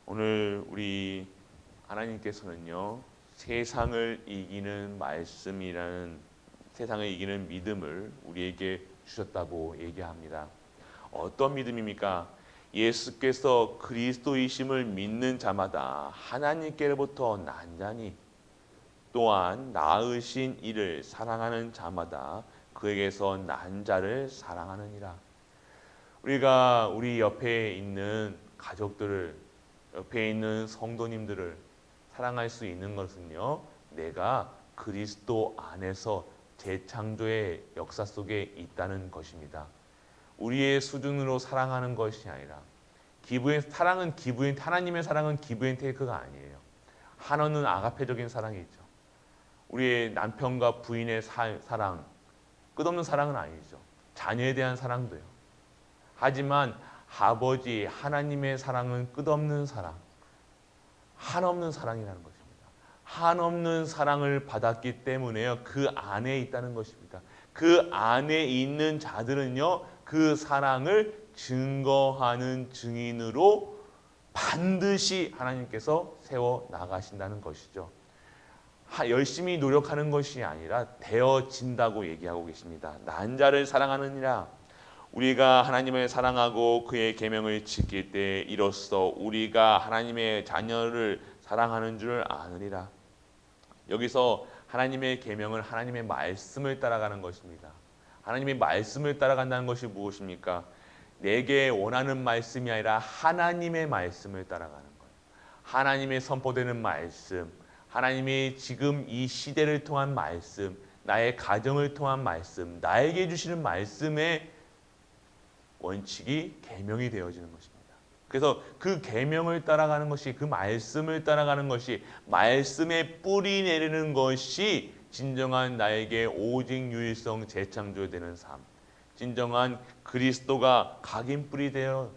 오늘 우리 하나님께서는요, 세상을 이기는 말씀이라는, 세상을 이기는 믿음을 우리에게 주셨다고 얘기합니다. 어떤 믿음입니까? 예수께서 그리스도이심을 믿는 자마다 하나님께로부터 난자니, 또한 낳으신 이를 사랑하는 자마다 그에게서 난 자를 사랑하느니라. 우리가 우리 옆에 있는 가족들을, 옆에 있는 성도님들을 사랑할 수 있는 것은요, 내가 그리스도 안에서 재창조의 역사 속에 있다는 것입니다. 우리의 수준으로 사랑하는 것이 아니라, 하나님의 사랑은 기브앤테이크가 아니에요. 하나는 아가페적인 사랑이죠. 우리의 남편과 부인의 사랑, 끝없는 사랑은 아니죠. 자녀에 대한 사랑도요. 하지만 아버지 하나님의 사랑은 끝없는 사랑, 한없는 사랑이라는 것입니다. 한없는 사랑을 받았기 때문에요, 그 안에 있다는 것입니다. 그 안에 있는 자들은요, 그 사랑을 증거하는 증인으로 반드시 하나님께서 세워 나가신다는 것이죠. 열심히 노력하는 것이 아니라 되어진다고 얘기하고 계십니다. 난 자를 사랑하느니라. 우리가 하나님을 사랑하고 그의 계명을 지킬 때 이로써 우리가 하나님의 자녀를 사랑하는 줄 아느니라. 여기서 하나님의 계명은 하나님의 말씀을 따라가는 것입니다. 하나님의 말씀을 따라간다는 것이 무엇입니까? 내게 원하는 말씀이 아니라 하나님의 말씀을 따라가는 거예요. 하나님의 선포되는 말씀, 하나님이 지금 이 시대를 통한 말씀, 나의 가정을 통한 말씀, 나에게 주시는 말씀의 원칙이 계명이 되어지는 것입니다. 그래서 그 계명을 따라가는 것이, 그 말씀을 따라가는 것이, 말씀에 뿌리 내리는 것이 진정한 나에게 오직 유일성 재창조되는 삶, 진정한 그리스도가 각인뿌리 되어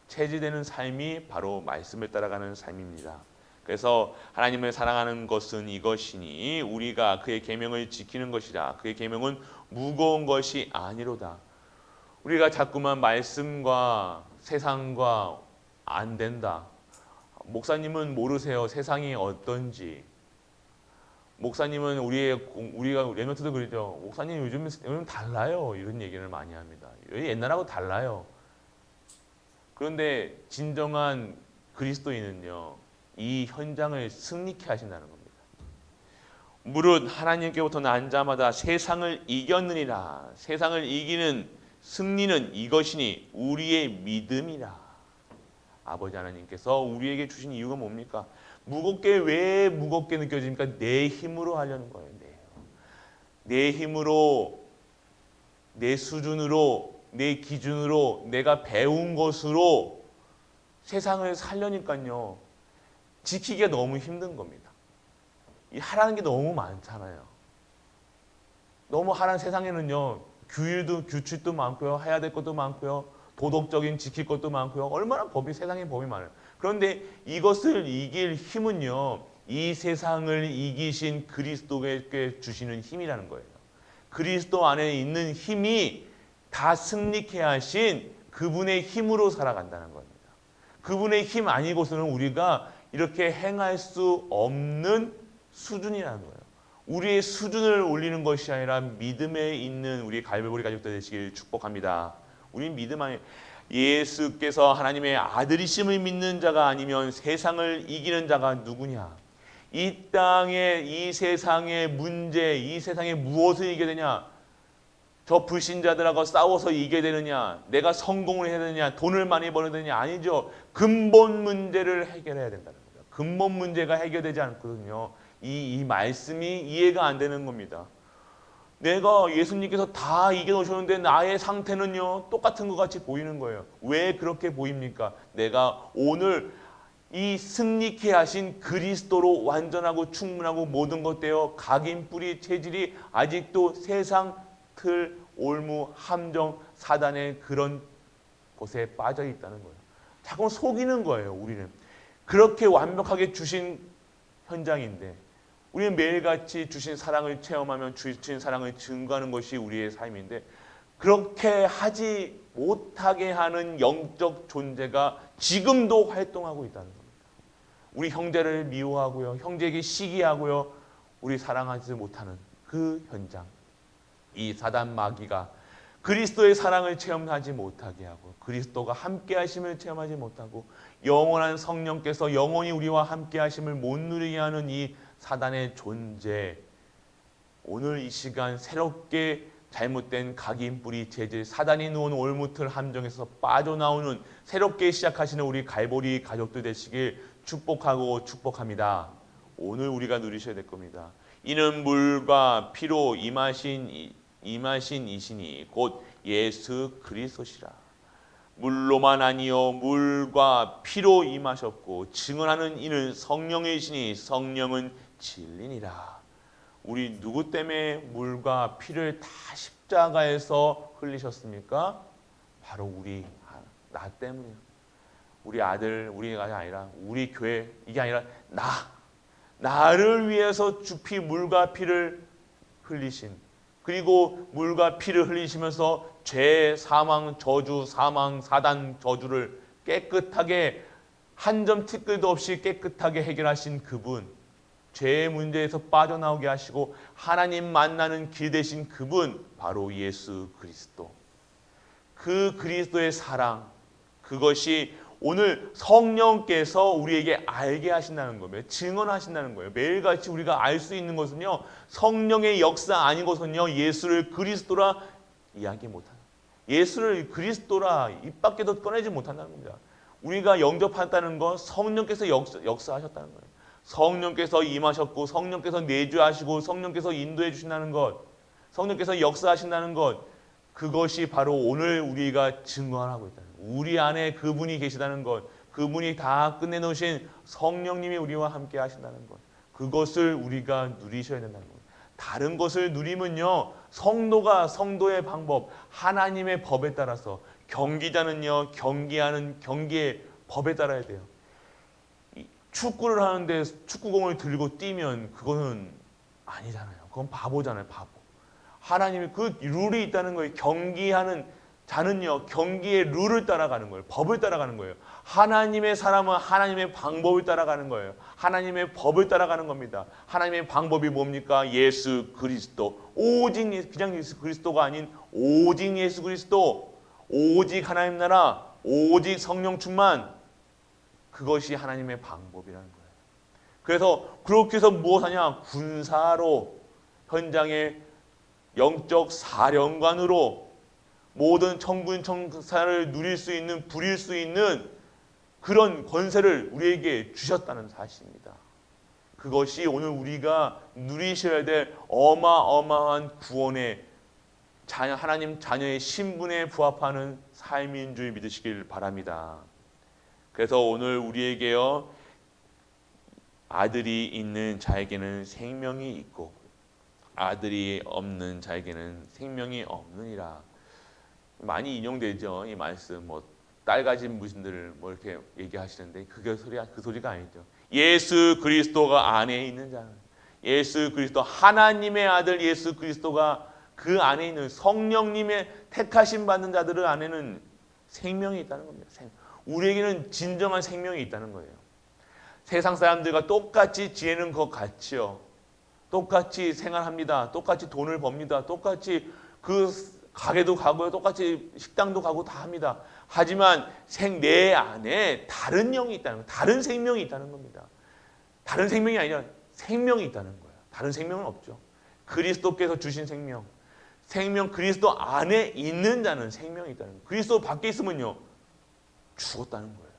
체질되는 삶이 바로 말씀을 따라가는 삶입니다. 그래서 하나님을 사랑하는 것은 이것이니 우리가 그의 계명을 지키는 것이라. 그의 계명은 무거운 것이 아니로다. 우리가 자꾸만 말씀과 세상과 안 된다. 목사님은 모르세요, 세상이 어떤지. 목사님은 우리가 레멘트도 그러죠. 목사님 요즘 달라요. 이런 얘기를 많이 합니다. 옛날하고 달라요. 그런데 진정한 그리스도인은요, 이 현장을 승리케 하신다는 겁니다. 무릇 하나님께부터 난 자마다 세상을 이겼느니라. 세상을 이기는 승리는 이것이니 우리의 믿음이라. 아버지 하나님께서 우리에게 주신 이유가 뭡니까? 왜 무겁게 느껴집니까? 내 힘으로 하려는 거예요. 내 힘으로, 내 수준으로, 내 기준으로, 내가 배운 것으로 세상을 살려니까요, 지키기가 너무 힘든 겁니다. 하라는 게 너무 많잖아요. 너무 하라는 세상에는요, 규칙도 많고요, 해야 될 것도 많고요, 도덕적인 지킬 것도 많고요, 얼마나 세상에 법이 많아요. 그런데 이것을 이길 힘은요, 이 세상을 이기신 그리스도께 주시는 힘이라는 거예요. 그리스도 안에 있는 힘이 다 승리케 하신 그분의 힘으로 살아간다는 겁니다. 그분의 힘 아니고서는 우리가 이렇게 행할 수 없는 수준이라는 거예요. 우리의 수준을 올리는 것이 아니라 믿음에 있는 우리 갈보리 가족들 되시길 축복합니다. 우리 믿음 안에 예수께서 하나님의 아들이심을 믿는 자가 아니면 세상을 이기는 자가 누구냐? 이 땅에, 이 세상의 문제, 이 세상에 무엇을 이겨야 되냐? 저 불신자들하고 싸워서 이겨야 되느냐? 내가 성공을 해야 되느냐? 돈을 많이 벌어야 되느냐? 아니죠. 근본 문제를 해결해야 된다는 거예요. 근본 문제가 해결되지 않거든요. 이 말씀이 이해가 안 되는 겁니다. 내가 예수님께서 다 이겨놓으셨는데 나의 상태는요, 똑같은 것 같이 보이는 거예요. 왜 그렇게 보입니까? 내가 오늘 이 승리케 하신 그리스도로 완전하고 충분하고 모든 것 되어 각인 뿌리 체질이 아직도 세상 틀 올무 함정 사단의 그런 곳에 빠져 있다는 거예요. 자꾸 속이는 거예요. 우리는 그렇게 완벽하게 주신 현장인데 우리는 매일같이 주신 사랑을 체험하면 주신 사랑을 증거하는 것이 우리의 삶인데, 그렇게 하지 못하게 하는 영적 존재가 지금도 활동하고 있다는 겁니다. 우리 형제를 미워하고요, 형제에게 시기하고요, 우리 사랑하지 못하는 그 현장, 이 사단 마귀가 그리스도의 사랑을 체험하지 못하게 하고 그리스도가 함께 하심을 체험하지 못하고 영원한 성령께서 영원히 우리와 함께 하심을 못 누리게 하는 이 사단의 존재, 오늘 이 시간 새롭게 잘못된 각인 뿌리 재질 사단이 놓은 올무틀 함정에서 빠져나오는 새롭게 시작하시는 우리 갈보리 가족들 되시길 축복하고 축복합니다. 오늘 우리가 누리셔야 될 겁니다. 이는 물과 피로 임하신 이시니 곧 예수 그리스도시라. 물로만 아니요 물과 피로 임하셨고 증언하는 이는 성령이시니 성령은 진리니라. 우리 누구 때문에 물과 피를 다 십자가에서 흘리셨습니까? 바로 나 때문이에요. 우리 아들, 우리가 아니라 우리 교회, 이게 아니라 나를 위해서 주피 물과 피를 흘리신, 그리고 물과 피를 흘리시면서 죄, 사망, 저주, 사단 저주를 깨끗하게 한 점 티끌도 없이 깨끗하게 해결하신 그분, 죄의 문제에서 빠져나오게 하시고 하나님 만나는 길 되신 그분, 바로 예수 그리스도. 그 그리스도의 사랑, 그것이 오늘 성령께서 우리에게 알게 하신다는 거예요. 증언하신다는 거예요. 매일같이 우리가 알 수 있는 것은요, 성령의 역사 아니고선요, 예수를 그리스도라 이야기 못한다. 예수를 그리스도라 입 밖에도 꺼내지 못한다는 겁니다. 우리가 영접한다는 건 성령께서 역사하셨다는 거예요. 성령께서 임하셨고 성령께서 내주하시고 성령께서 인도해 주신다는 것, 성령께서 역사하신다는 것, 그것이 바로 오늘 우리가 증언하고 있다는 것, 우리 안에 그분이 계시다는 것, 그분이 다 끝내놓으신 성령님이 우리와 함께 하신다는 것, 그것을 우리가 누리셔야 된다는 것. 다른 것을 누리면요, 성도의 방법, 하나님의 법에 따라서, 경기자는요 경기하는 경기의 법에 따라야 돼요. 축구를 하는데 축구공을 들고 뛰면 그거는 아니잖아요. 그건 바보잖아요, 바보. 하나님이 그 룰이 있다는 거예요. 경기하는 자는요, 경기의 룰을 따라가는 거예요. 법을 따라가는 거예요. 하나님의 사람은 하나님의 방법을 따라가는 거예요. 하나님의 법을 따라가는 겁니다. 하나님의 방법이 뭡니까? 예수 그리스도. 오직 그냥 예수 그리스도가 아닌 오직 예수 그리스도, 오직 하나님 나라, 오직 성령 충만, 그것이 하나님의 방법이라는 거예요. 그래서 그렇게 해서 무엇하냐? 군사로, 현장의 영적 사령관으로 모든 천군 천사를 누릴 수 있는, 부릴 수 있는 그런 권세를 우리에게 주셨다는 사실입니다. 그것이 오늘 우리가 누리셔야 될 어마어마한 구원의 하나님 자녀의 신분에 부합하는 삶인 줄 믿으시길 바랍니다. 그래서 오늘 우리에게요, 아들이 있는 자에게는 생명이 있고 아들이 없는 자에게는 생명이 없느니라. 많이 인용되죠, 이 말씀. 딸 가진 무신들 이렇게 얘기하시는데 그 소리가 아니죠. 예수 그리스도가 안에 있는 자는, 예수 그리스도 하나님의 아들 예수 그리스도가 그 안에 있는 성령님의 택하심 받는 자들의 안에는 생명이 있다는 겁니다. 우리에게는 진정한 생명이 있다는 거예요. 세상 사람들과 똑같이 지내는 것 같지요. 똑같이 생활합니다. 똑같이 돈을 법니다. 똑같이 그 가게도 가고요. 똑같이 식당도 가고 다 합니다. 하지만 내 안에 다른 영이 있다는 거예요. 다른 생명이 있다는 겁니다. 다른 생명이 아니라 생명이 있다는 거예요. 다른 생명은 없죠. 그리스도께서 주신 생명, 그리스도 안에 있는 자는 생명이 있다는 거예요. 그리스도 밖에 있으면요, 죽었다는 거예요.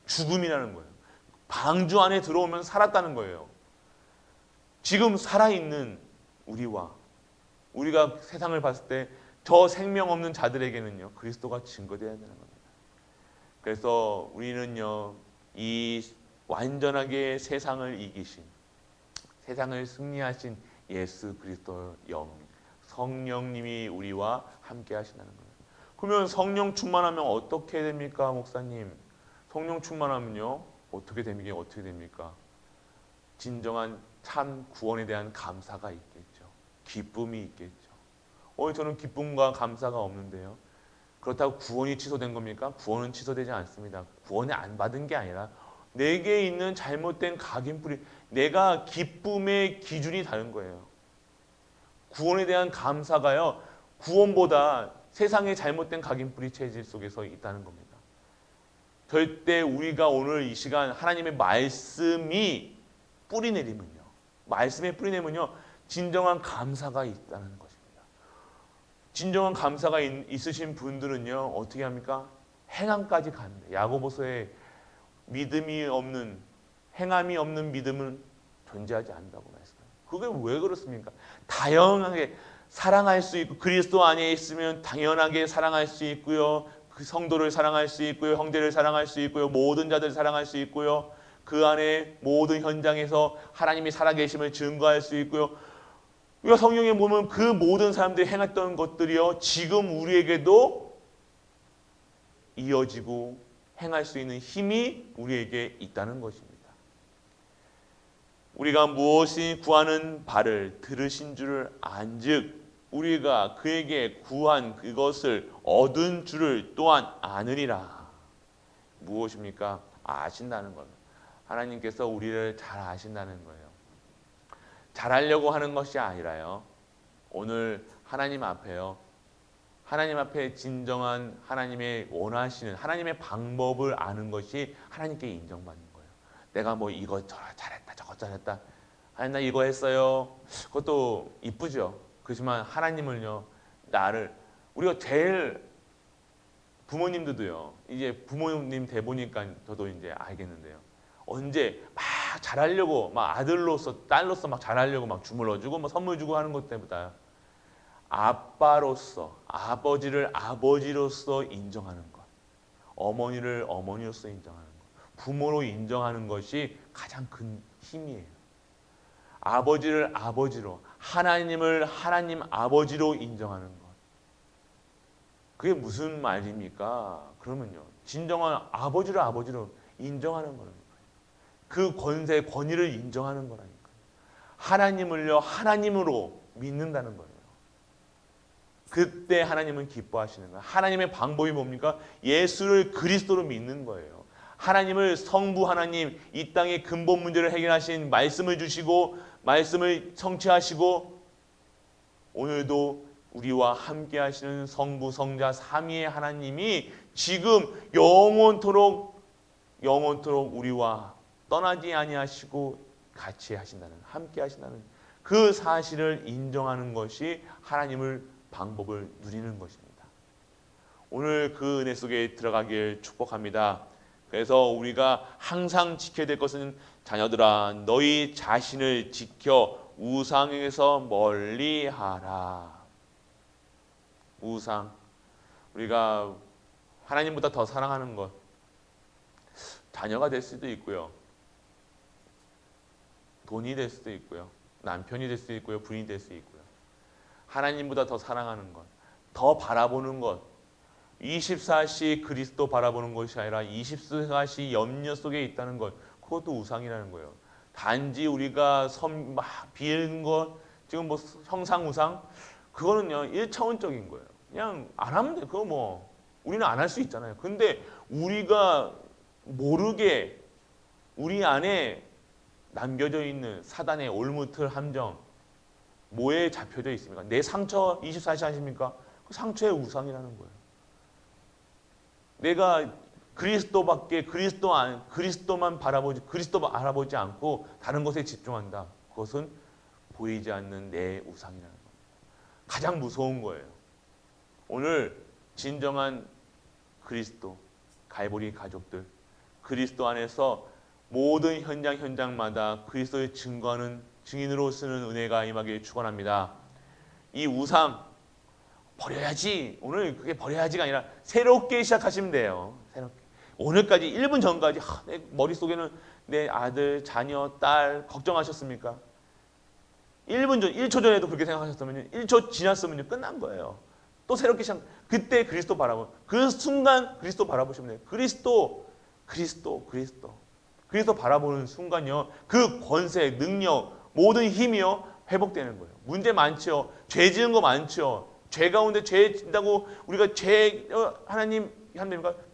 죽음이라는 거예요. 방주 안에 들어오면 살았다는 거예요. 지금 살아있는 우리가 세상을 봤을 때 저 생명 없는 자들에게는요, 그리스도가 증거되어야 되는 겁니다. 그래서 우리는요, 이 완전하게 세상을 이기신, 세상을 승리하신 예수 그리스도 성령님이 우리와 함께 하신다는 거예요. 그러면 성령 충만하면 어떻게 됩니까, 목사님? 성령 충만하면요, 어떻게 됩니까? 진정한 참 구원에 대한 감사가 있겠죠. 기쁨이 있겠죠. 저는 기쁨과 감사가 없는데요. 그렇다고 구원이 취소된 겁니까? 구원은 취소되지 않습니다. 구원을 안 받은 게 아니라 내게 있는 잘못된 각인뿌리, 내가 기쁨의 기준이 다른 거예요. 구원에 대한 감사가요, 구원보다 세상의 잘못된 각인뿌리 체질 속에서 있다는 겁니다. 절대 우리가 오늘 이 시간 하나님의 말씀이 뿌리내리면요, 말씀의 뿌리내면요, 진정한 감사가 있다는 것입니다. 진정한 감사가 있으신 분들은요, 어떻게 합니까? 행함까지 갑니다. 야고보서에 믿음이 없는, 행함이 없는 믿음은 존재하지 않는다고 말씀해요. 그게 왜 그렇습니까? 다양하게 사랑할 수 있고, 그리스도 안에 있으면 당연하게 사랑할 수 있고요, 그 성도를 사랑할 수 있고요, 형제를 사랑할 수 있고요, 모든 자들을 사랑할 수 있고요, 그 안에 모든 현장에서 하나님이 살아계심을 증거할 수 있고요. 우리가 성경에 보면 그 모든 사람들이 행했던 것들이요, 지금 우리에게도 이어지고 행할 수 있는 힘이 우리에게 있다는 것입니다. 우리가 무엇이 구하는 바를 들으신 줄을 안즉 우리가 그에게 구한 그것을 얻은 줄을 또한 아느니라. 무엇입니까? 아신다는 거예요. 하나님께서 우리를 잘 아신다는 거예요. 잘하려고 하는 것이 아니라요, 오늘 하나님 앞에요, 하나님 앞에 진정한 하나님의 원하시는 하나님의 방법을 아는 것이 하나님께 인정받는 거예요. 내가 뭐 이거 잘했다, 저거 잘했다, 하나님 나 이거 했어요, 그것도 이쁘죠. 그렇지만 하나님을요, 나를, 우리가 제일, 부모님들도요, 이제 부모님 돼 보니까 저도 이제 알겠는데요, 언제 막 잘하려고, 막 아들로서 딸로서 막 잘하려고 막 주물러주고 뭐 선물 주고 하는 것 때보다 아빠로서, 아버지를 아버지로서 인정하는 것, 어머니를 어머니로서 인정하는 것, 부모로 인정하는 것이 가장 큰 힘이에요. 아버지를 아버지로, 하나님을 하나님 아버지로 인정하는 것. 그게 무슨 말입니까? 그러면요, 진정한 아버지를 아버지로 인정하는 거라니까요. 그 권세, 권위를 인정하는 거라니까요. 하나님을요, 하나님으로 믿는다는 거예요. 그때 하나님은 기뻐하시는 거예요. 하나님의 방법이 뭡니까? 예수를 그리스도로 믿는 거예요. 하나님을, 성부 하나님, 이 땅의 근본 문제를 해결하신 말씀을 주시고 말씀을 성취하시고 오늘도 우리와 함께 하시는 성부 성자 삼위의 하나님이 지금 영원토록 우리와 떠나지 아니하시고 같이 하신다는, 함께 하신다는 그 사실을 인정하는 것이 하나님을 방법을 누리는 것입니다. 오늘 그 은혜 속에 들어가길 축복합니다. 그래서 우리가 항상 지켜야 될 것은, 자녀들아 너희 자신을 지켜 우상에서 멀리하라. 우상, 우리가 하나님보다 더 사랑하는 것, 자녀가 될 수도 있고요, 돈이 될 수도 있고요, 남편이 될 수도 있고요, 부인이 될 수도 있고요. 하나님보다 더 사랑하는 것, 더 바라보는 것, 24시 그리스도 바라보는 것이 아니라 24시 염려 속에 있다는 것, 그것도 우상이라는 거예요. 단지 우리가 막 비는 것, 지금 뭐 형상 우상, 그거는요 1차원적인 거예요. 그냥 안 하면 돼. 그거 뭐 우리는 안 할 수 있잖아요. 근데 우리가 모르게 우리 안에 남겨져 있는 사단의 올무틀 함정, 뭐에 잡혀져 있습니까? 내 상처 24시 하십니까? 그 상처의 우상이라는 거예요. 내가 그리스도만 바라보지, 그리스도 알아보지 않고 다른 것에 집중한다. 그것은 보이지 않는 내 우상이라는 겁니다. 가장 무서운 거예요. 오늘 진정한 그리스도, 갈보리 가족들, 그리스도 안에서 모든 현장마다 그리스도의 증거하는 증인으로 쓰는 은혜가 임하길 축원합니다. 이 우상 버려야지, 오늘 그게 버려야지가 아니라 새롭게 시작하시면 돼요. 새롭게. 오늘까지 1분 전까지 내 머릿속에는 내 아들, 자녀, 딸 걱정하셨습니까? 1분 전, 1초 전에도 그렇게 생각하셨으면 1초 지났으면 끝난 거예요. 또 새롭게 시작. 그때 그리스도 바라보, 그 순간 그리스도 바라보시면 돼요. 그리스도 바라보는 순간요, 그 권세, 능력, 모든 힘이요 회복되는 거예요. 문제 많죠. 죄 지은 거 많죠. 죄 가운데 죄 진다고 우리가 하나님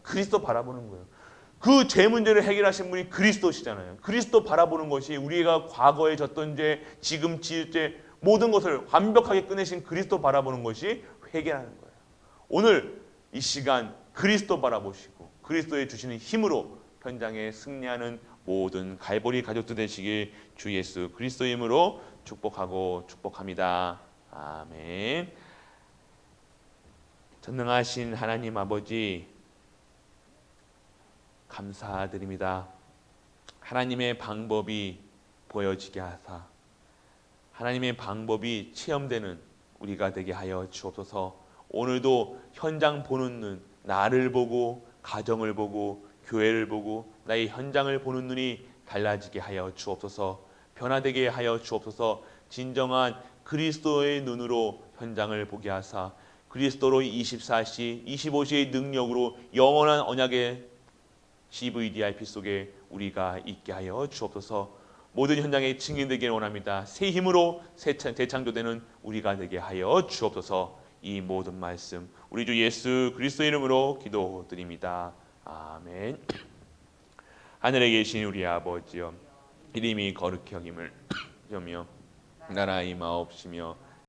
그리스도 바라보는 거예요. 그 죄 문제를 해결하신 분이 그리스도시잖아요. 그리스도 바라보는 것이 우리가 과거에 졌던 죄, 지금 지을 죄 모든 것을 완벽하게 끝내신 그리스도 바라보는 것이 회개하는 거예요. 오늘 이 시간 그리스도 바라보시고 그리스도의 주시는 힘으로 현장에 승리하는 모든 갈보리 가족들 되시길 주 예수 그리스도의 이름으로 축복합니다. 아멘. 전능하신 하나님 아버지 감사드립니다. 하나님의 방법이 보여지게 하사 하나님의 방법이 체험되는 우리가 되게 하여 주옵소서. 오늘도 현장 보는 눈, 나를 보고 가정을 보고 교회를 보고 나의 현장을 보는 눈이 달라지게 하여 주옵소서. 변화되게 하여 주옵소서. 진정한 그리스도의 눈으로 현장을 보게 하사 그리스도로 24시, 25시의 능력으로 영원한 언약의 CVDIP 속에 우리가 있게 하여 주옵소서. 모든 현장에 증인되기를 원합니다. 새 힘으로 재창조되는 우리가 되게 하여 주옵소서. 이 모든 말씀 우리 주 예수 그리스도 이름으로 기도드립니다. 아멘. 하늘에 계신 우리 아버지여, 이름이 거룩히 여김을 여며 나라 임하옵시며